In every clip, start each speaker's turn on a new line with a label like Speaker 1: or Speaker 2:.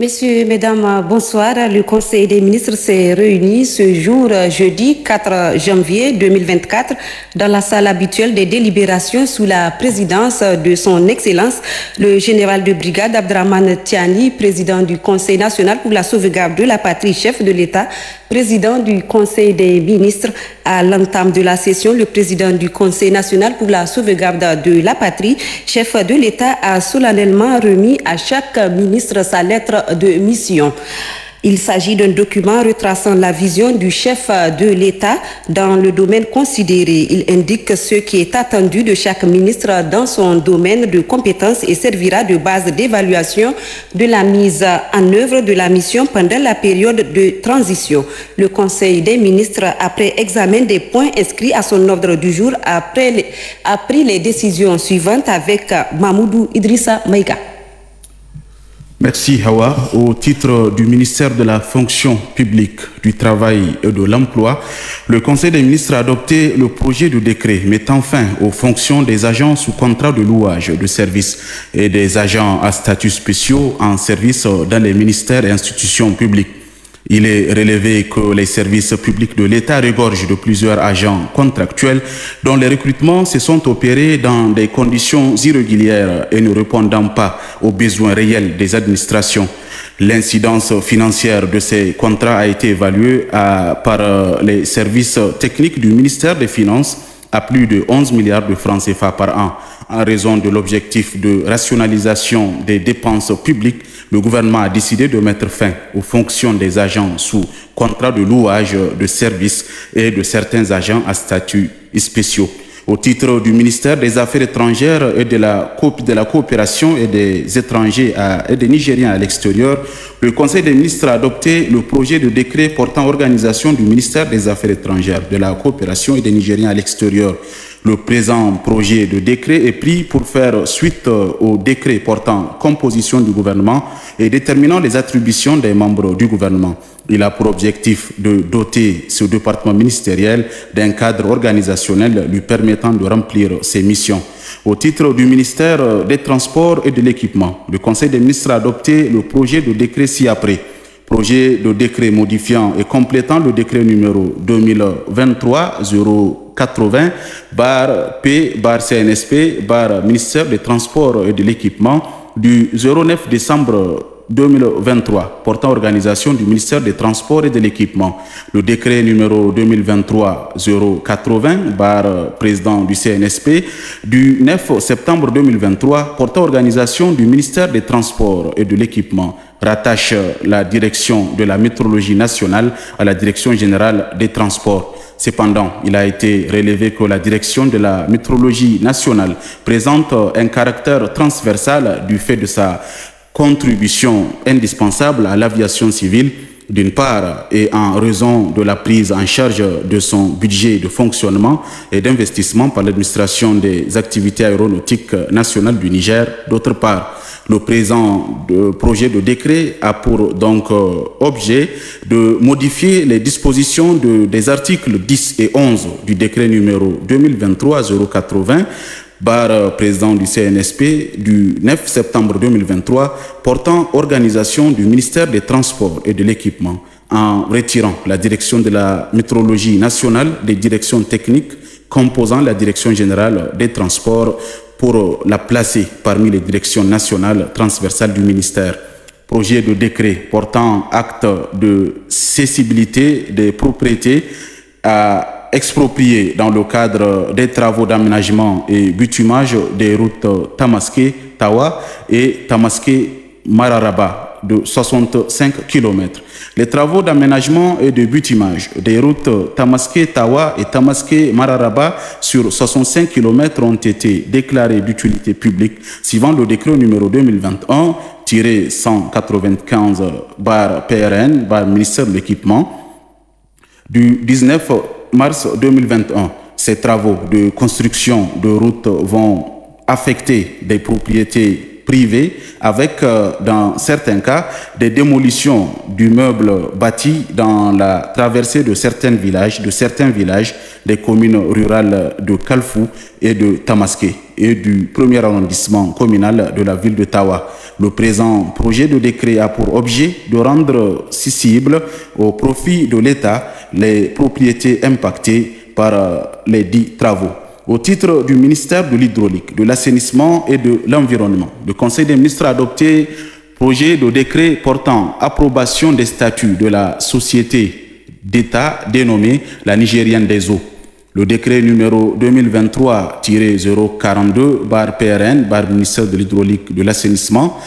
Speaker 1: Messieurs, Mesdames, bonsoir. Le Conseil des ministres s'est réuni ce jour, jeudi 4 janvier 2024, dans la salle habituelle des délibérations sous la présidence de son Excellence, le général de brigade Abdrahmane Tiani, président du Conseil national pour la sauvegarde de la patrie, chef de l'État, président du Conseil des ministres. À l'entame de la session, le président du Conseil national pour la sauvegarde de la patrie, chef de l'État, a solennellement remis à chaque ministre sa lettre de mission. Il s'agit d'un document retraçant la vision du chef de l'État dans le domaine considéré. Il indique ce qui est attendu de chaque ministre dans son domaine de compétences et servira de base d'évaluation de la mise en œuvre de la mission pendant la période de transition. Le Conseil des ministres, après examen des points inscrits à son ordre du jour, a pris les décisions suivantes avec Mahmoudou Idrissa Maïga.
Speaker 2: Merci Hawa. Au titre du ministère de la fonction publique, du travail et de l'emploi, le Conseil des ministres a adopté le projet de décret mettant fin aux fonctions des agents sous contrat de louage de service et des agents à statut spéciaux en service dans les ministères et institutions publiques. Il est relevé que les services publics de l'État regorgent de plusieurs agents contractuels dont les recrutements se sont opérés dans des conditions irrégulières et ne répondant pas aux besoins réels des administrations. L'incidence financière de ces contrats a été évaluée par les services techniques du ministère des Finances à plus de 11 milliards de francs CFA par an. En raison de l'objectif de rationalisation des dépenses publiques, le gouvernement a décidé de mettre fin aux fonctions des agents sous contrat de louage de services et de certains agents à statut spéciaux. Au titre du ministère des Affaires étrangères et de la coopération et des étrangers et des Nigériens à l'extérieur, le Conseil des ministres a adopté le projet de décret portant organisation du ministère des Affaires étrangères, de la coopération et des Nigériens à l'extérieur. Le présent projet de décret est pris pour faire suite au décret portant composition du gouvernement et déterminant les attributions des membres du gouvernement. Il a pour objectif de doter ce département ministériel d'un cadre organisationnel lui permettant de remplir ses missions. Au titre du ministère des Transports et de l'Équipement, le Conseil des ministres a adopté le projet de décret ci-après. Projet de décret modifiant et complétant le décret numéro 2023-080-P-CNSP-Ministère des Transports et de l'Équipement du 09 décembre 2023 portant organisation du ministère des Transports et de l'Équipement. Le décret numéro 2023-080 président du CNSP du 9 septembre 2023 portant organisation du ministère des Transports et de l'Équipement rattache la direction de la métrologie nationale à la direction générale des transports. Cependant, il a été relevé que la direction de la métrologie nationale présente un caractère transversal du fait de sa contribution indispensable à l'aviation civile, d'une part, et en raison de la prise en charge de son budget de fonctionnement et d'investissement par l'administration des activités aéronautiques nationales du Niger, d'autre part. Le présent projet de décret a pour donc objet de modifier les dispositions des articles 10 et 11 du décret numéro 2023-080 président du CNSP du 9 septembre 2023 portant organisation du ministère des Transports et de l'Équipement en retirant la direction de la métrologie nationale des directions techniques composant la direction générale des transports pour la placer parmi les directions nationales transversales du ministère. Projet de décret portant acte de cessibilité des propriétés à exproprier dans le cadre des travaux d'aménagement et bitumage des routes Tamaské-Tawa et Tamaské-Mararaba de 65 km. Les travaux d'aménagement et de bitumage des routes Tamaské-Tawa et Tamaské-Mararaba sur 65 km ont été déclarés d'utilité publique suivant le décret numéro 2021-195-PRN ministère de l'Équipement du 19 mars 2021. Ces travaux de construction de routes vont affecter des propriétés privées avec, dans certains cas, des démolitions d'immeubles bâtis dans la traversée de certains villages des communes rurales de Kalfou et de Tamaské. et du 1er arrondissement communal de la ville de Tawa. Le présent projet de décret a pour objet de rendre cessibles au profit de l'État les propriétés impactées par les dits travaux. Au titre du ministère de l'Hydraulique, de l'Assainissement et de l'Environnement, le Conseil des ministres a adopté projet de décret portant approbation des statuts de la société d'État dénommée la Nigérienne des eaux. Le décret numéro 2023-042-PRN, ministère de l'Hydraulique, de l'Assainissement,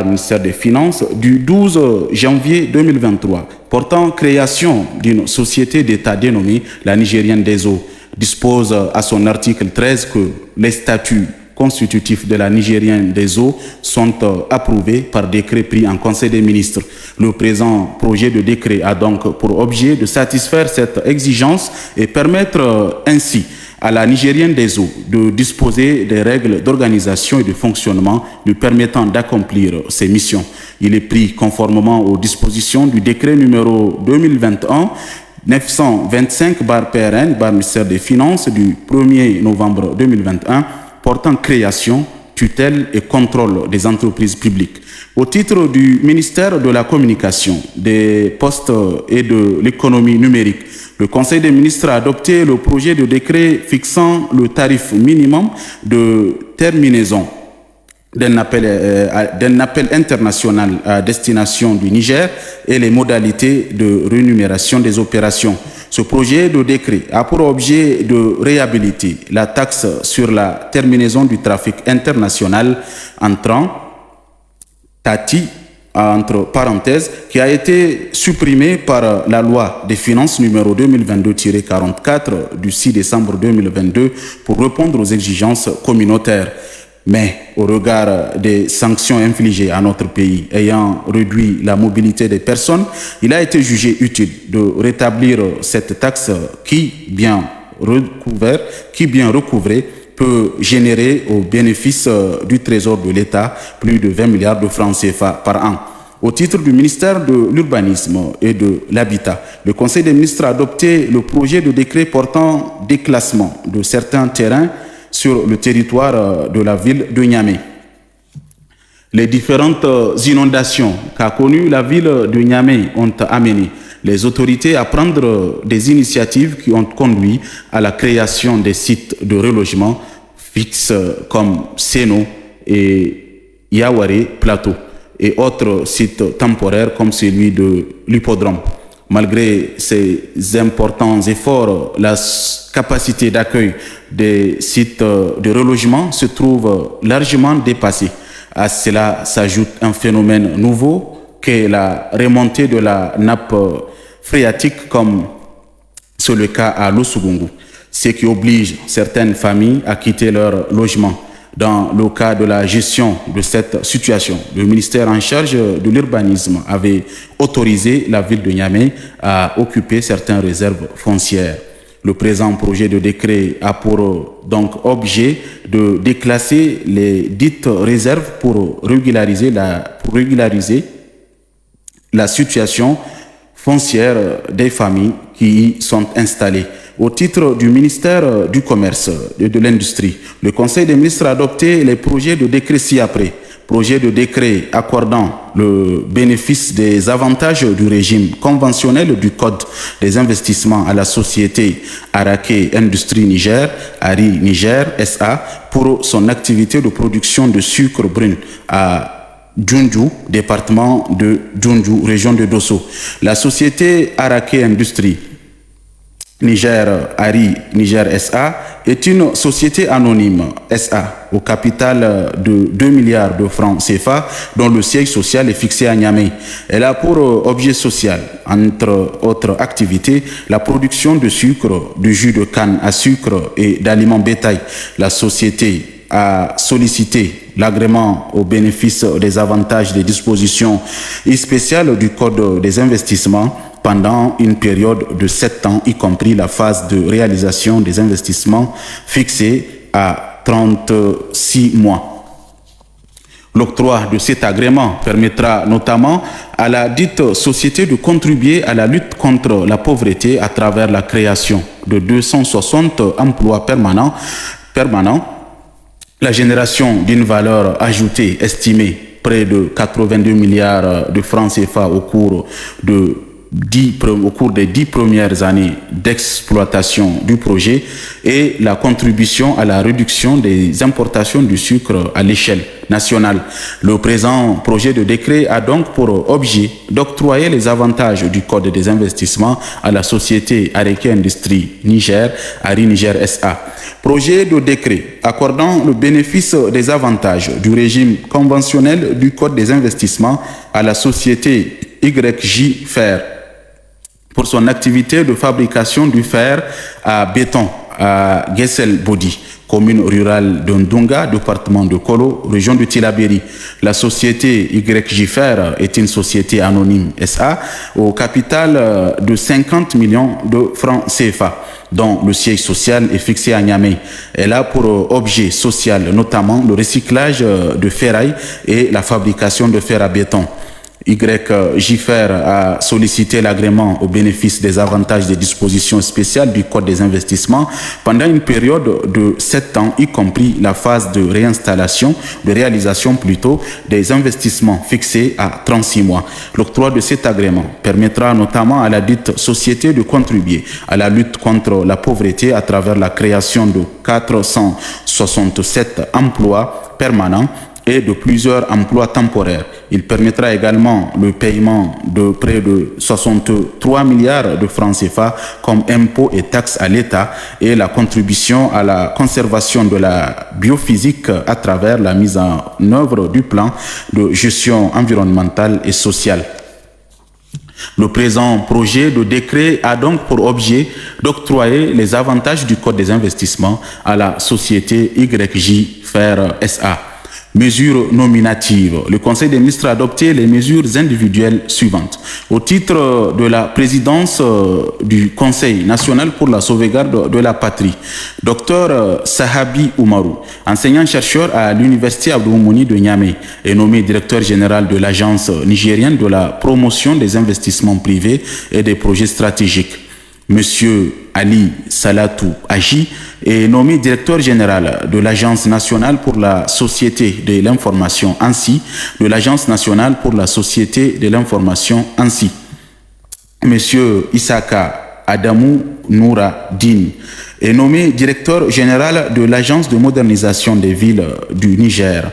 Speaker 2: ministère des Finances, du 12 janvier 2023, portant création d'une société d'État dénommée la Nigérienne des eaux, dispose à son article 13 que les statuts constitutifs de la Nigérienne des eaux sont approuvés par décret pris en Conseil des ministres. Le présent projet de décret a donc pour objet de satisfaire cette exigence et permettre ainsi à la Nigérienne des eaux de disposer des règles d'organisation et de fonctionnement lui permettant d'accomplir ses missions. Il est pris conformément aux dispositions du décret numéro 2021-925-PRN, ministère des Finances, du 1er novembre 2021, portant création, tutelle et contrôle des entreprises publiques. Au titre du ministère de la Communication, des Postes et de l'économie numérique, le Conseil des ministres a adopté le projet de décret fixant le tarif minimum de terminaison d'un appel international à destination du Niger et les modalités de rémunération des opérations. Ce projet de décret a pour objet de réhabiliter la taxe sur la terminaison du trafic international entrant, TATI, entre parenthèses, qui a été supprimée par la loi des finances numéro 2022-44 du 6 décembre 2022 pour répondre aux exigences communautaires. Mais au regard des sanctions infligées à notre pays ayant réduit la mobilité des personnes, il a été jugé utile de rétablir cette taxe qui, bien recouvrée, peut générer au bénéfice du Trésor de l'État plus de 20 milliards de francs CFA par an. Au titre du ministère de l'Urbanisme et de l'Habitat, le Conseil des ministres a adopté le projet de décret portant déclassement de certains terrains sur le territoire de la ville de Niamey. Les différentes inondations qu'a connues la ville de Niamey ont amené les autorités à prendre des initiatives qui ont conduit à la création des sites de relogement fixes comme Seno et Yaware Plateau et autres sites temporaires comme celui de l'hippodrome. Malgré ces importants efforts, la capacité d'accueil des sites de relogement se trouve largement dépassée. À cela s'ajoute un phénomène nouveau qu'est la remontée de la nappe phréatique, comme c'est le cas à Losugungu, ce qui oblige certaines familles à quitter leur logement. Dans le cas de la gestion de cette situation, le ministère en charge de l'urbanisme avait autorisé la ville de Niamey à occuper certaines réserves foncières. Le présent projet de décret a pour donc objet de déclasser les dites réserves pour régulariser la situation foncière des familles qui y sont installées. Au titre du ministère du Commerce et de l'Industrie, le Conseil des ministres a adopté les projets de décret ci-après. Projet de décret accordant le bénéfice des avantages du régime conventionnel du Code des investissements à la société Araké Industrie Niger, Ari Niger SA, pour son activité de production de sucre brun à Djoundjou, département de Djoundjou, région de Dosso. La société Araké Industrie Niger Ari Niger SA est une société anonyme SA au capital de 2 milliards de francs CFA dont le siège social est fixé à Niamey. Elle a pour objet social, entre autres activités, la production de sucre, de jus de canne à sucre et d'aliments bétail. La société a sollicité l'agrément au bénéfice des avantages des dispositions spéciales du Code des investissements pendant une période de 7 ans, y compris la phase de réalisation des investissements fixée à 36 mois. L'octroi de cet agrément permettra notamment à la dite société de contribuer à la lutte contre la pauvreté à travers la création de 260 emplois permanents La génération d'une valeur ajoutée estimée près de 82 milliards de francs CFA au cours des 10 premières années d'exploitation du projet et la contribution à la réduction des importations du sucre à l'échelle nationale. Le présent projet de décret a donc pour objet d'octroyer les avantages du Code des investissements à la société Areke Industrie Niger, Ari Niger SA. Projet de décret accordant le bénéfice des avantages du régime conventionnel du Code des investissements à la société YJ Fer pour son activité de fabrication du fer à béton à Gessel Bodi, commune rurale de Ndunga, département de Kolo, région de Tillabéri. La société YJ Fer est une société anonyme SA au capital de 50 millions de francs CFA, dont le siège social est fixé à Niamey. Elle a pour objet social notamment le recyclage de ferraille et la fabrication de fer à béton. YJ Fer a sollicité l'agrément au bénéfice des avantages des dispositions spéciales du Code des investissements pendant une période de 7 ans, y compris la phase de réinstallation, de réalisation plutôt, des investissements fixés à 36 mois. L'octroi de cet agrément permettra notamment à la dite société de contribuer à la lutte contre la pauvreté à travers la création de 467 emplois permanents et de plusieurs emplois temporaires. Il permettra également le paiement de près de 63 milliards de francs CFA comme impôts et taxes à l'État et la contribution à la conservation de la biophysique à travers la mise en œuvre du plan de gestion environnementale et sociale. Le présent projet de décret a donc pour objet d'octroyer les avantages du Code des investissements à la société YJ Fer SA. Mesures nominatives. Le Conseil des ministres a adopté les mesures individuelles suivantes. Au titre de la présidence du Conseil national pour la sauvegarde de la patrie, Dr Sahabi Oumarou, enseignant-chercheur à l'Université Abdou Moumouni de Niamey, est nommé directeur général de l'Agence nigérienne de la promotion des investissements privés et des projets stratégiques. Monsieur Ali Salatou Aji est nommé directeur général de l'Agence nationale pour la société de l'information ANSI, de l'Agence nationale pour la société de l'information ANSI. Monsieur Isaka Adamou Noura Din est nommé directeur général de l'Agence de modernisation des villes du Niger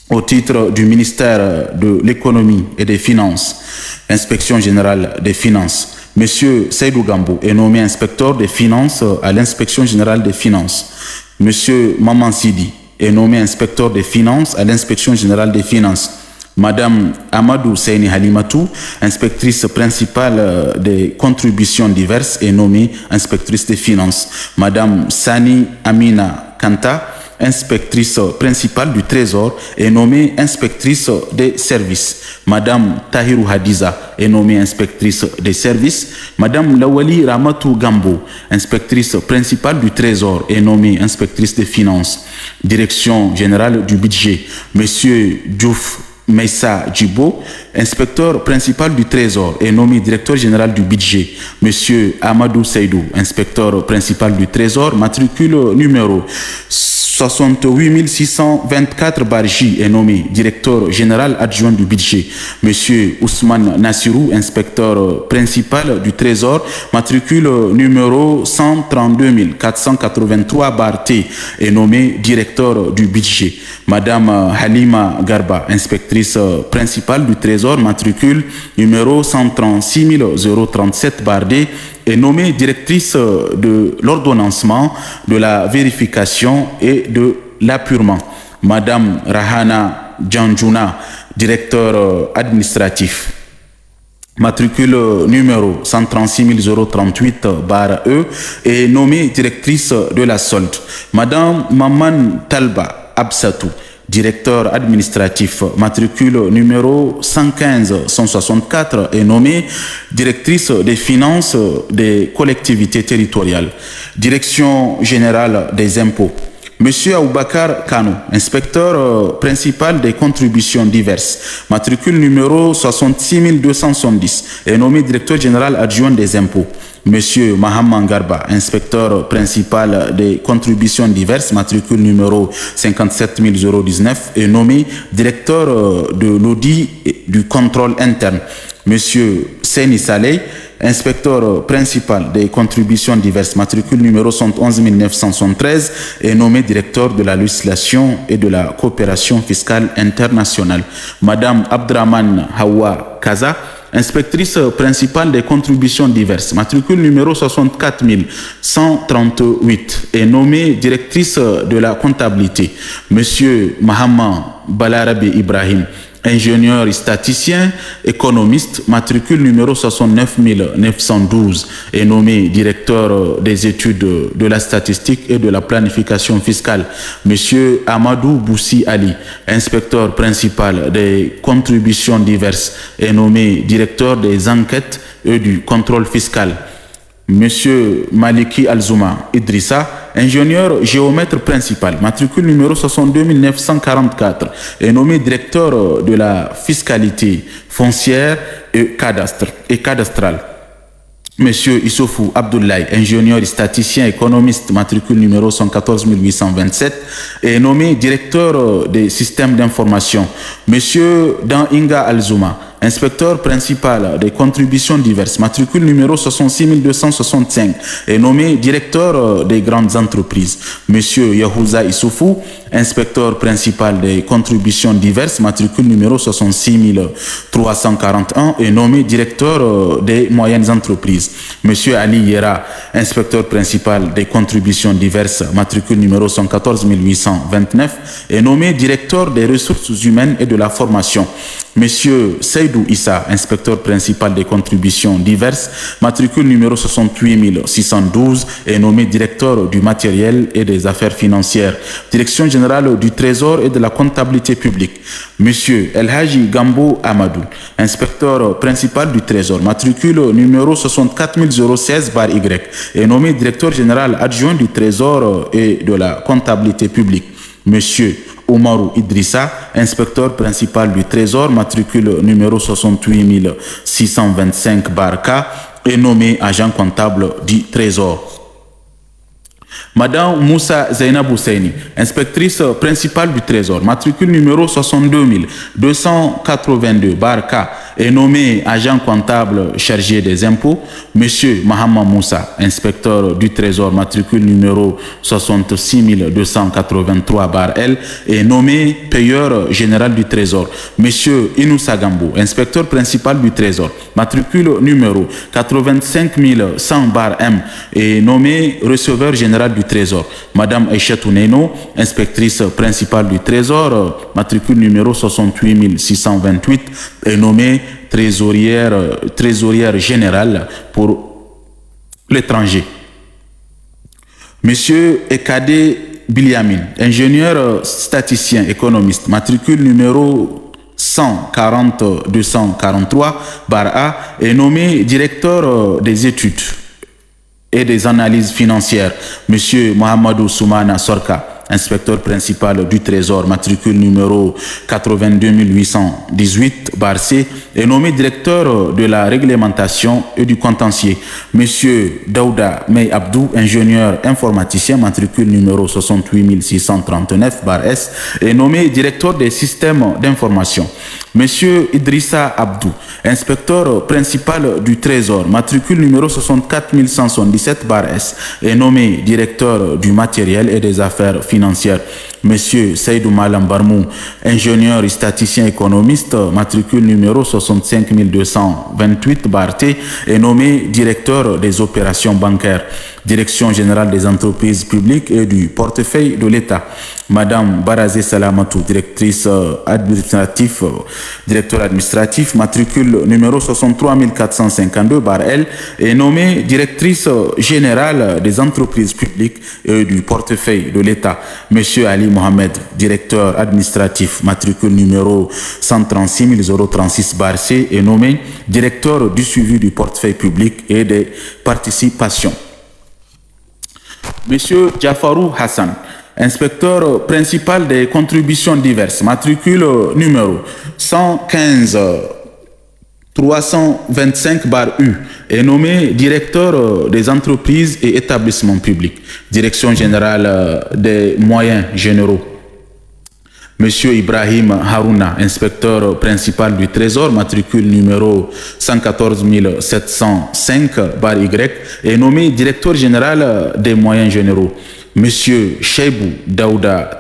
Speaker 2: au titre du ministère de l'économie et des finances, inspection générale des finances. Monsieur Seydou Gambo est nommé inspecteur des finances à l'inspection générale des finances. Monsieur Maman Sidi est nommé inspecteur des finances à l'inspection générale des finances. Madame Amadou Seyni Halimatou, inspectrice principale des contributions diverses, est nommée inspectrice des finances. Madame Sani Amina Kanta, inspectrice principale du Trésor, est nommée inspectrice des services. Madame Tahirou Hadiza est nommée inspectrice des services. Madame Lawali Ramatou Gambo, inspectrice principale du Trésor, est nommée inspectrice des finances. Direction générale du budget, Monsieur Diouf Meissa Djibo, inspecteur principal du Trésor, est nommé directeur général du budget. Monsieur Amadou Seydou, inspecteur principal du Trésor, matricule numéro 68 624 Barji, est nommé directeur général adjoint du budget. Monsieur Ousmane Nassirou, inspecteur principal du Trésor, matricule numéro 132 483 Barté, est nommé directeur du budget. Madame Halima Garba, inspectrice principale du Trésor, matricule numéro 136 037 Bardé, est nommée directrice de l'ordonnancement, de la vérification et de l'appurement. Madame Rahana Djanjouna, directeur administratif, matricule numéro 136 038 /E, est nommée directrice de la solde. Madame Maman Talba Absatou, directeur administratif, matricule numéro 115 164, est nommée directrice des finances des collectivités territoriales. Direction générale des impôts, Monsieur Aboubakar Kano, inspecteur principal des contributions diverses, matricule numéro 66270, est nommé directeur général adjoint des impôts. Monsieur Mahaman Garba, inspecteur principal des contributions diverses, matricule numéro 57019, est nommé directeur de l'audit et du contrôle interne. Monsieur Seni Saleh, inspecteur principal des contributions diverses, matricule numéro 11973, est nommé directeur de la législation et de la coopération fiscale internationale. Madame Abdraman Hawa Kaza, inspectrice principale des contributions diverses, matricule numéro 64138, est nommée directrice de la comptabilité. Monsieur Mahaman Balarabe Ibrahim, ingénieur et statisticien, économiste, matricule numéro 69912, est nommé directeur des études de la statistique et de la planification fiscale. Monsieur Amadou Boussi Ali, inspecteur principal des contributions diverses, est nommé directeur des enquêtes et du contrôle fiscal. Monsieur Maliki Alzouma Idrissa, ingénieur géomètre principal, matricule numéro 62944, est nommé directeur de la fiscalité foncière et cadastrale. Monsieur Issoufou Abdoulaye, ingénieur et statisticien économiste, matricule numéro 114827, est nommé directeur des systèmes d'information. Monsieur Dan Inga Alzouma, inspecteur principal des contributions diverses, matricule numéro 66265, est nommé directeur des grandes entreprises. Monsieur Yahouza Issoufou, inspecteur principal des contributions diverses, matricule numéro 66341, est nommé directeur des moyennes entreprises. Monsieur Ali Yera, inspecteur principal des contributions diverses, matricule numéro 114829, est nommé directeur des ressources humaines et de la formation. Monsieur Seydou Issa, inspecteur principal des contributions diverses, matricule numéro 68612, est nommé directeur du matériel et des affaires financières, direction générale du Trésor et de la comptabilité publique. Monsieur El Haji Gambo Amadou, inspecteur principal du Trésor, matricule numéro 64016-Y, est nommé directeur général adjoint du Trésor et de la comptabilité publique. Monsieur Oumarou Idrissa, inspecteur principal du Trésor, matricule numéro 68625-K, est nommé agent comptable du Trésor. Madame Moussa Zainab Husseini, inspectrice principale du Trésor, matricule numéro 62282-K, est nommé agent comptable chargé des impôts. Monsieur Mahama Moussa, inspecteur du Trésor, matricule numéro 66283-L, est nommé payeur général du Trésor. Monsieur Inoussa Gambo, inspecteur principal du Trésor, matricule numéro 85100-M, est nommé receveur général du Trésor. Madame Aïchatou Neno, inspectrice principale du Trésor, matricule numéro 68628, est nommée trésorière générale pour l'étranger. Monsieur Ekade Biliamin, ingénieur statisticien économiste, matricule numéro 140-243-A, est nommé directeur des études et des analyses financières. Monsieur Mohamedou Soumana Sorka, inspecteur principal du Trésor, matricule numéro 82818-C, est nommé directeur de la réglementation et du contentieux. Monsieur Daouda Mey Abdou, ingénieur informaticien, matricule numéro 68639-S, est nommé directeur des systèmes d'information. Monsieur Idrissa Abdou, inspecteur principal du Trésor, matricule numéro 64177-S, est nommé directeur du matériel et des affaires financières. Monsieur Seydou Malam Barmou, ingénieur et statisticien économiste, matricule numéro 65228-T, est nommé directeur des opérations bancaires, direction générale des entreprises publiques et du portefeuille de l'État. Madame Barazé Salamatou, directeur administratif, matricule numéro 63452-L, est nommée directrice générale des entreprises publiques et du portefeuille de l'État. Monsieur Ali Mohamed, directeur administratif, matricule numéro 136036-C, est nommé directeur du suivi du portefeuille public et des participations. Monsieur Jafarou Hassan, inspecteur principal des contributions diverses, matricule numéro 115 325/U, est nommé directeur des entreprises et établissements publics, direction générale des moyens généraux. Monsieur Ibrahim Harouna, inspecteur principal du Trésor, matricule numéro 114 705/Y, est nommé directeur général des moyens généraux. Monsieur Cheibou Daouda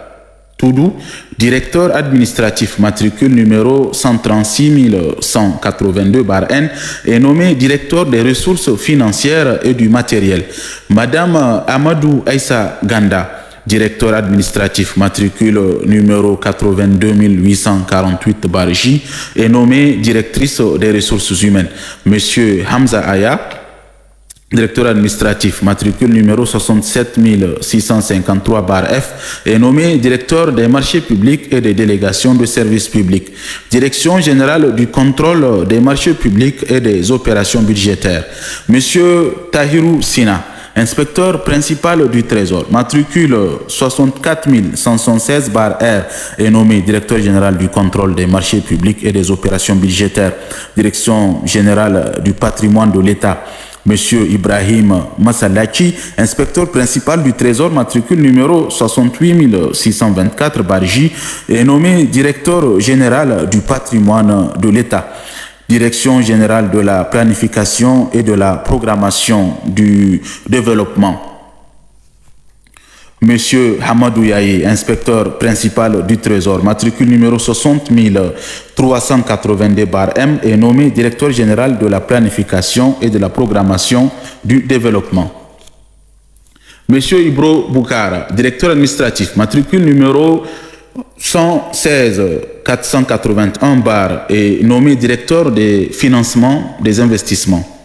Speaker 2: Toudou, directeur administratif, matricule numéro 136 182/N, est nommé directeur des ressources financières et du matériel. Madame Amadou Aïssa Ganda, directeur administratif, matricule numéro 82 848/J, est nommée directrice des ressources humaines. Monsieur Hamza Aya, directeur administratif, matricule numéro 67 653/F, est nommé directeur des marchés publics et des délégations de services publics. Direction générale du contrôle des marchés publics et des opérations budgétaires. Monsieur Tahirou Sina, inspecteur principal du Trésor, matricule 64 116/R, est nommé directeur général du contrôle des marchés publics et des opérations budgétaires. Direction générale du patrimoine de l'État. Monsieur Ibrahim Massalachi, inspecteur principal du Trésor, matricule numéro 68 624/J, est nommé directeur général du patrimoine de l'État. Direction générale de la planification et de la programmation du développement. Monsieur Hamadou Yaye, inspecteur principal du Trésor, matricule numéro 60 382/M, est nommé directeur général de la planification et de la programmation du développement. Monsieur Ibro Boukara, directeur administratif, matricule numéro 116 481/, est nommé directeur des financements des investissements.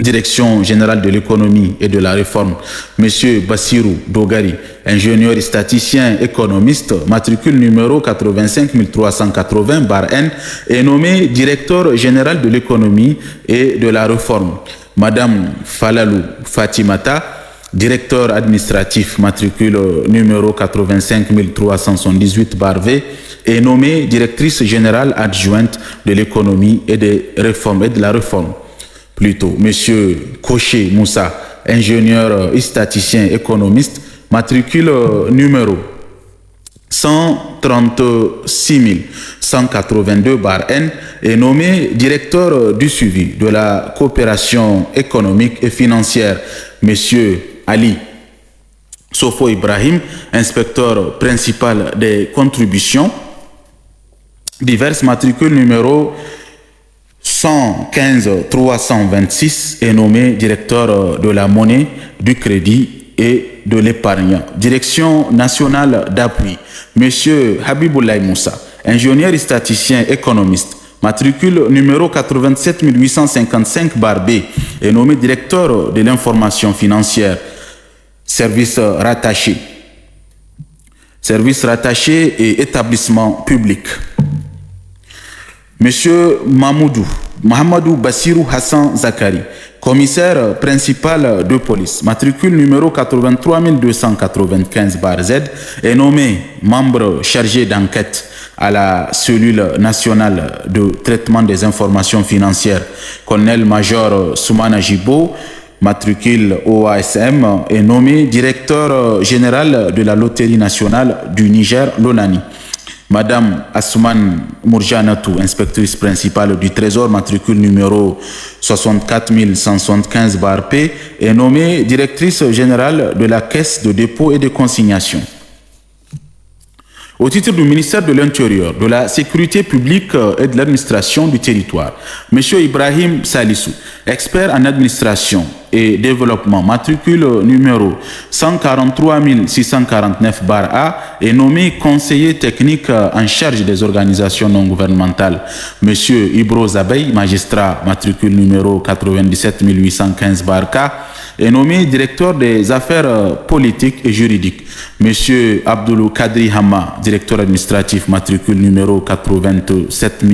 Speaker 2: Direction générale de l'économie et de la réforme. Monsieur Bassirou Dogari, ingénieur et statisticien économiste, matricule numéro 85 380/N, est nommé directeur général de l'économie et de la réforme. Madame Falalou Fatimata, directeur administratif, matricule numéro 85 378/V, est nommée directrice générale adjointe de l'économie et des réformes et de la réforme. Plutôt, monsieur Koché Moussa, ingénieur et statisticien économiste, matricule numéro 136 182/N, est nommé directeur du suivi de la coopération économique et financière. Monsieur Ali Sofo Ibrahim, inspecteur principal des contributions diverses, matricule numéro 115 326, est nommé directeur de la monnaie, du crédit et de l'épargne. Direction nationale d'appui. Monsieur Habiboulaye Moussa, ingénieur et statisticien économiste, matricule numéro 87 855/B, est nommé directeur de l'information financière. Service rattaché et établissement public. Monsieur Mahamadou Bassirou Hassan Zakari, commissaire principal de police, matricule numéro 83 295/Z, est nommé membre chargé d'enquête à la cellule nationale de traitement des informations financières. Colonel-major Soumana Jibo, matricule OASM, est nommé directeur général de la loterie nationale du Niger, l'ONANI. Madame Assouman Mourjanatou, inspectrice principale du Trésor, matricule numéro 64 175/P, est nommée directrice générale de la Caisse de dépôt et de consignation. Au titre du ministère de l'Intérieur, de la Sécurité publique et de l'administration du territoire, M. Ibrahim Salissou, expert en administration et développement, matricule numéro 143 649/A, est nommé conseiller technique en charge des organisations non gouvernementales. M. Ibro Zabey, magistrat, matricule numéro 97 815/K, est nommé directeur des affaires politiques et juridiques. M. Abdoulou Kadri Hama, directeur administratif, matricule numéro 87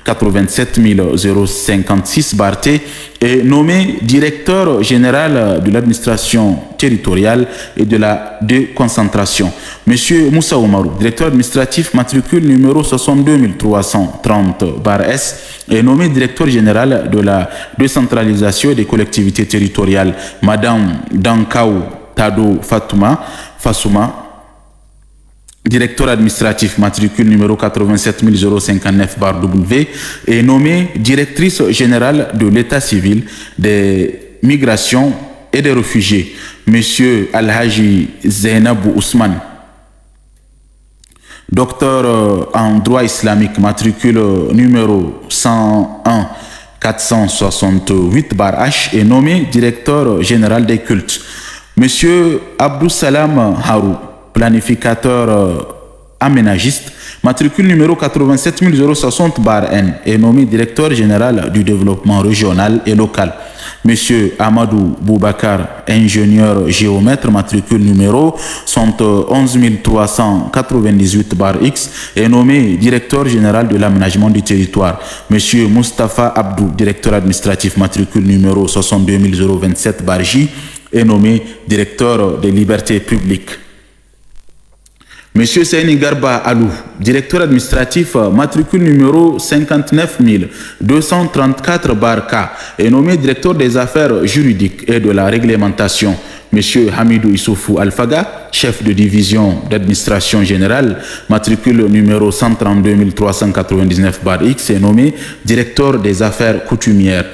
Speaker 2: 056/T, est nommé directeur général de l'administration territoriale et de la déconcentration. Monsieur Moussa Oumarou, directeur administratif matricule numéro 62330-S, est nommé directeur général de la décentralisation et des collectivités territoriales. Madame Dankaou Tado Fassouma, directeur administratif matricule numéro 87059-W, est nommée directrice générale de l'état civil, des migrations et des réfugiés. Monsieur Alhaji Zainabou Ousmane, docteur en droit islamique, matricule numéro 101-468-H, est nommé directeur général des cultes. Monsieur Abdou Salam Harou, planificateur aménagiste, matricule numéro 87060-N, est nommé directeur général du développement régional et local. Monsieur Amadou Boubacar, ingénieur géomètre, matricule numéro 11398-X, est nommé directeur général de l'aménagement du territoire. Monsieur Moustapha Abdou, directeur administratif, matricule numéro 62027-J, est nommé directeur des libertés publiques. Monsieur Seyni Garba Alou, directeur administratif, matricule numéro 59234-K, est nommé directeur des affaires juridiques et de la réglementation. Monsieur Hamidou Issoufou Alfaga, chef de division d'administration générale, matricule numéro 132399-X, est nommé directeur des affaires coutumières.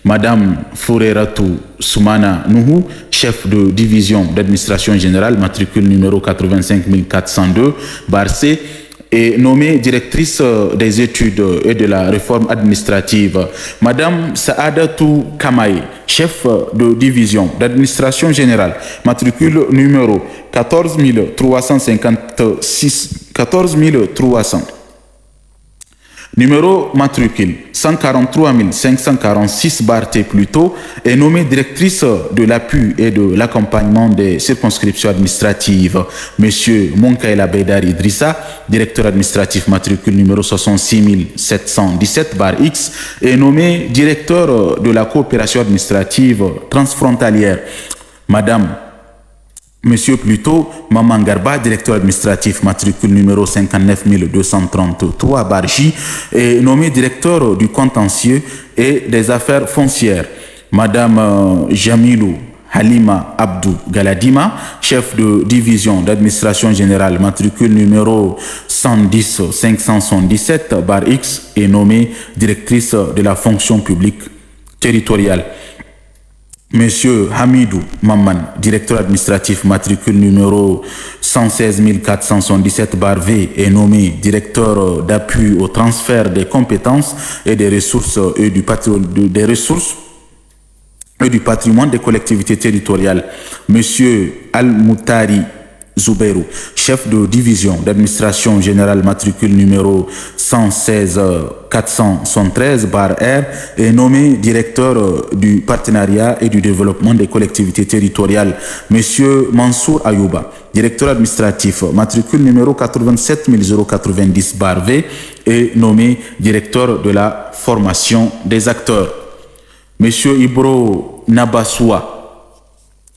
Speaker 2: Madame Foureratou Soumana Nouhou, chef de division d'administration générale, matricule numéro 85402-C, est nommée directrice des études et de la réforme administrative. Madame Saadatou Kamaï, chef de division d'administration générale, matricule numéro 14356. Numéro matricule 143 546-T plus tôt, est nommée directrice de l'appui et de l'accompagnement des circonscriptions administratives. Monsieur Monkaïla Beidar Idrissa, directeur administratif matricule numéro 66717-X, est nommé directeur de la coopération administrative transfrontalière. Monsieur plutôt Maman Garba, directeur administratif matricule numéro 59233-J, est nommé directeur du contentieux et des affaires foncières. Madame Jamilou Halima Abdou Galadima, chef de division d'administration générale, matricule numéro 110-577-X, est nommée directrice de la fonction publique territoriale. Monsieur Hamidou Maman, directeur administratif matricule numéro 116477-V, est nommé directeur d'appui au transfert des compétences et des ressources et du patrimoine des collectivités territoriales. Monsieur Al-Moutari Zouberou, chef de division d'administration générale, matricule numéro 116-413-R, est nommé directeur du partenariat et du développement des collectivités territoriales. Monsieur Mansour Ayouba, directeur administratif, matricule numéro 87090-V, est nommé directeur de la formation des acteurs. Monsieur Ibro Nabassoua,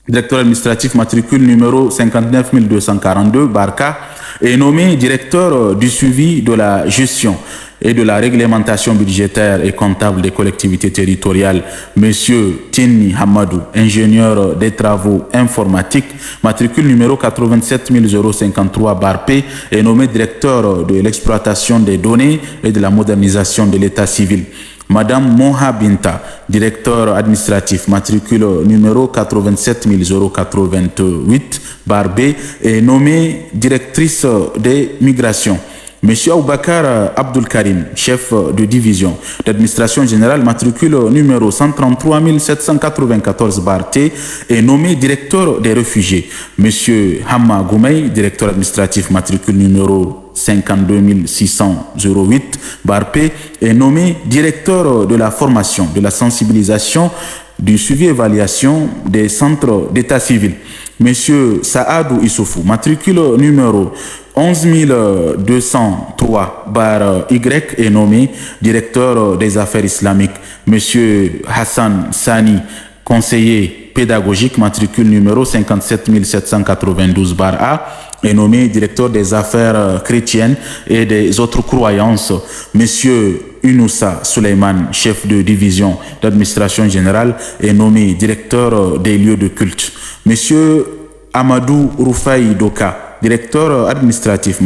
Speaker 2: directeur administratif matricule numéro 59242-K, est nommé directeur du suivi de la gestion et de la réglementation budgétaire et comptable des collectivités territoriales. Monsieur Tini Hamadou, ingénieur des travaux informatiques, matricule numéro 87053-P, est nommé directeur de l'exploitation des données et de la modernisation de l'état civil. Madame Moha Binta, directeur administratif, matricule numéro 87088-B, est nommée directrice des migrations. Monsieur Aboubakar Abdul Karim, chef de division d'administration générale, matricule numéro 133794-T, est nommé directeur des réfugiés. Monsieur Hamma Goumey, directeur administratif, matricule numéro 52608-P, est nommé directeur de la formation, de la sensibilisation, du suivi et évaluation des centres d'état civil. Monsieur Saadou Issoufou, matricule numéro 11203/Y est nommé directeur des affaires islamiques. Monsieur Hassan Sani, conseiller pédagogique, matricule numéro 57792/A, est nommé directeur des affaires chrétiennes et des autres croyances. Monsieur Unoussa Suleiman, chef de division d'administration générale, est nommé directeur des lieux de culte. Monsieur Amadou Roufaï Doka, directeur administratif,